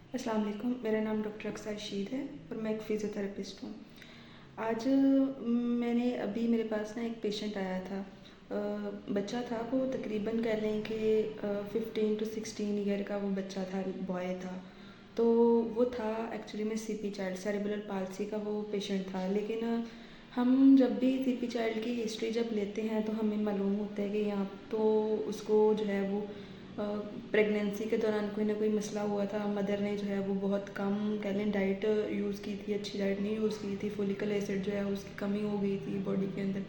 अस्सलाम वालेकुम। मेरा नाम डॉक्टर अक्सर रशीद है और मैं एक फ़िज़ियोथेरेपिस्ट हूँ। आज मैंने अभी मेरे पास ना एक पेशेंट आया था। बच्चा था, वो तकरीबन कह लें कि 15 टू 16 ईयर का वो बच्चा था, बॉय था। तो वो था एक्चुअली में सीपी चाइल्ड, सेरेब्रल पाल्सी का वो पेशेंट था। लेकिन हम जब भी सीपी चाइल्ड की हिस्ट्री जब लेते हैं तो हमें मालूम होता है कि यहाँ तो उसको जो है वो प्रेगनेंसी के दौरान कोई ना कोई मसला हुआ था। मदर ने जो है वो बहुत कम कह लें डाइट यूज़ की थी, अच्छी डाइट नहीं यूज़ की थी। फोलिकल एसिड जो है उसकी कमी हो गई थी बॉडी के अंदर,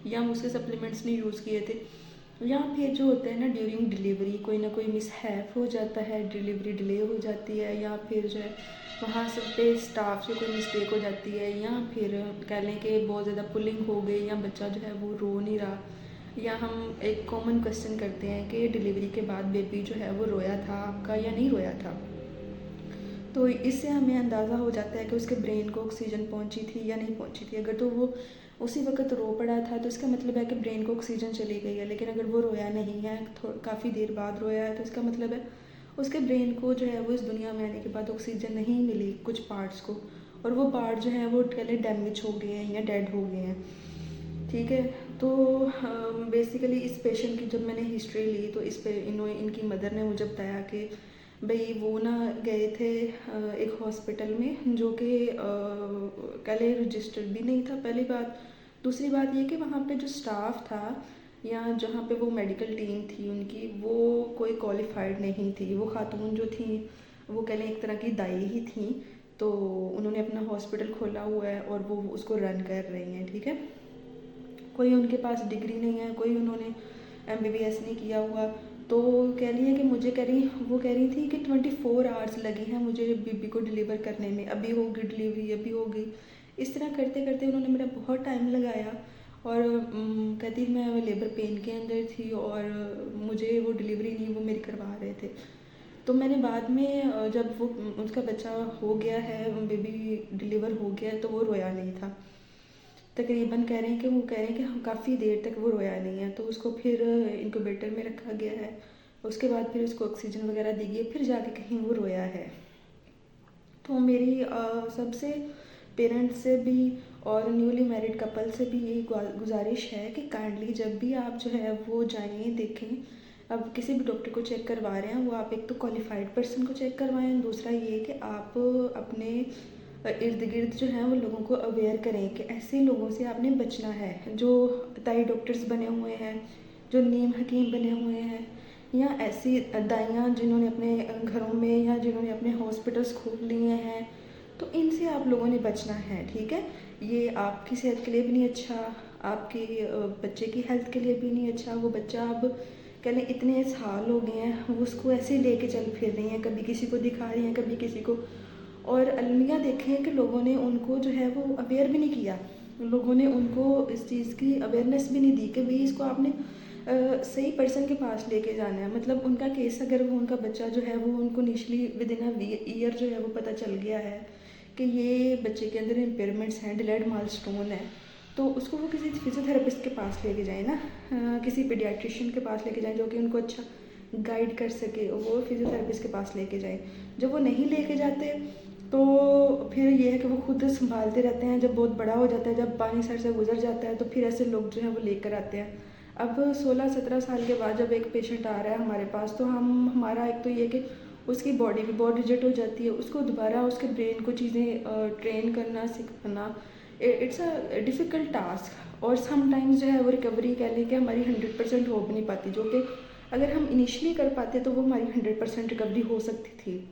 या हम उसके सप्लीमेंट्स नहीं यूज़ किए थे। या फिर जो होता है ना, ड्यूरिंग डिलीवरी कोई ना कोई मिसहैप हो जाता है, डिलीवरी डिले हो जाती है, या फिर जो है वहाँ सब पे स्टाफ से कोई मिस्टेक हो जाती है, या फिर कह लें कि बहुत ज़्यादा पुलिंग हो गई, या बच्चा जो है वो रो नहीं रहा। या हम एक कॉमन क्वेश्चन करते हैं कि डिलीवरी के बाद बेबी जो है वो रोया था आपका या नहीं रोया था। तो इससे हमें अंदाज़ा हो जाता है कि उसके ब्रेन को ऑक्सीजन पहुंची थी या नहीं पहुंची थी। अगर तो वो उसी वक्त रो पड़ा था तो इसका मतलब है कि ब्रेन को ऑक्सीजन चली गई है। लेकिन अगर वो रोया नहीं है, काफ़ी देर बाद रोया है, तो इसका मतलब है उसके ब्रेन को जो है वो इस दुनिया में आने के बाद ऑक्सीजन नहीं मिली कुछ पार्ट्स को, और वो पार्ट जो है वो पहले डैमेज हो गए हैं या डेड हो गए हैं। ठीक है। तो बेसिकली इस पेशेंट की जब मैंने हिस्ट्री ली तो इस पे इनकी मदर ने मुझे बताया कि भाई वो ना गए थे एक हॉस्पिटल में, जो कि कह लें रजिस्टर्ड भी नहीं था, पहली बात। दूसरी बात ये कि वहाँ पे जो स्टाफ था या जहाँ पे वो मेडिकल टीम थी उनकी, वो कोई क्वालिफाइड नहीं थी। वो खातून जो थी वो कह लें एक तरह की दाई ही थी। तो उन्होंने अपना हॉस्पिटल खोला हुआ है और वो उसको रन कर रही हैं। ठीक है। कोई उनके पास डिग्री नहीं है, कोई उन्होंने एमबीबीएस नहीं किया हुआ। तो कह रही है कि वो कह रही थी कि 24 आवर्स लगे हैं मुझे बेबी को डिलीवर करने में, अभी होगी डिलीवरी, अभी होगी। इस तरह करते करते उन्होंने मेरा बहुत टाइम लगाया। और कहती मैं लेबर पेन के अंदर थी और मुझे वो डिलीवरी नहीं वो मेरी करवा रहे थे। तो मैंने बाद में जब वो उसका बच्चा हो गया है, बेबी डिलीवर हो गया है, तो वो रोया नहीं था। तकरीबन कह रहे हैं कि वो कह रहे हैं कि हम काफ़ी देर तक वो रोया नहीं है। तो उसको फिर इनक्यूबेटर में रखा गया है, उसके बाद फिर उसको ऑक्सीजन वगैरह दी गई, फिर जाके कहीं वो रोया है। तो मेरी सबसे पेरेंट्स से भी और न्यूली मैरिड कपल से भी यही गुजारिश है कि काइंडली जब भी आप जो है वो जाएं, देखें। अब किसी भी डॉक्टर को चेक करवा रहे हैं वो आप एक तो क्वालिफाइड पर्सन को चेक करवाएं, दूसरा ये कि आप अपने इर्द गिर्द जो हैं वो लोगों को अवेयर करें कि ऐसे लोगों से आपने बचना है जो दाई डॉक्टर्स बने हुए हैं, जो नीम हकीम बने हुए हैं, या ऐसी दाइयाँ जिन्होंने अपने घरों में या जिन्होंने अपने हॉस्पिटल्स खोल लिए हैं। तो इनसे आप लोगों ने बचना है। ठीक है। ये आपकी सेहत के लिए भी नहीं अच्छा, आपके बच्चे की हेल्थ के लिए भी नहीं अच्छा। वो बच्चा अब कह लें इतने साल हो गए हैं वो उसको ऐसे लेके चल फिर रही हैं, कभी किसी को दिखा रही हैं, कभी किसी को। और अलमिया देखें कि लोगों ने उनको जो है वो अवेयर भी नहीं किया, लोगों ने उनको इस चीज़ की अवेयरनेस भी नहीं दी कि भाई इसको आपने सही पर्सन के पास लेके जाना है। मतलब उनका केस अगर वो उनका बच्चा जो है वो उनको निचली विद इन अ ईयर जो है वो पता चल गया है कि ये बच्चे के अंदर इम्पेयरमेंट्स हैं, डिलेड माइलस्टोन है, तो उसको वो किसी फिजियोथेरेपिस्ट के पास लेके जाए ना, किसी पीडियाट्रिशियन के पास लेके जाए जो कि उनको अच्छा गाइड कर सके, वो फिजियोथेरेपिस्ट के पास लेके जाए। जब वो नहीं लेके जाते तो फिर ये है कि वो खुद संभालते रहते हैं। जब बहुत बड़ा हो जाता है, जब पानी सर से गुजर जाता है, तो फिर ऐसे लोग जो हैं वो लेकर आते हैं। अब 16-17 साल के बाद जब एक पेशेंट आ रहा है हमारे पास, तो हमारा एक तो ये कि उसकी बॉडी भी बहुत रिजेक्ट हो जाती है, उसको दोबारा उसके ब्रेन को चीज़ें ट्रेन करना, सिखाना, इट्स अ डिफ़िकल्ट टास्क। और समटाइम्स जो है वो रिकवरी कह लें कि हमारी 100% हो भी नहीं पाती, जो कि अगर हम इनिशियली कर पाते तो वो हमारी 100% रिकवरी हो सकती थी।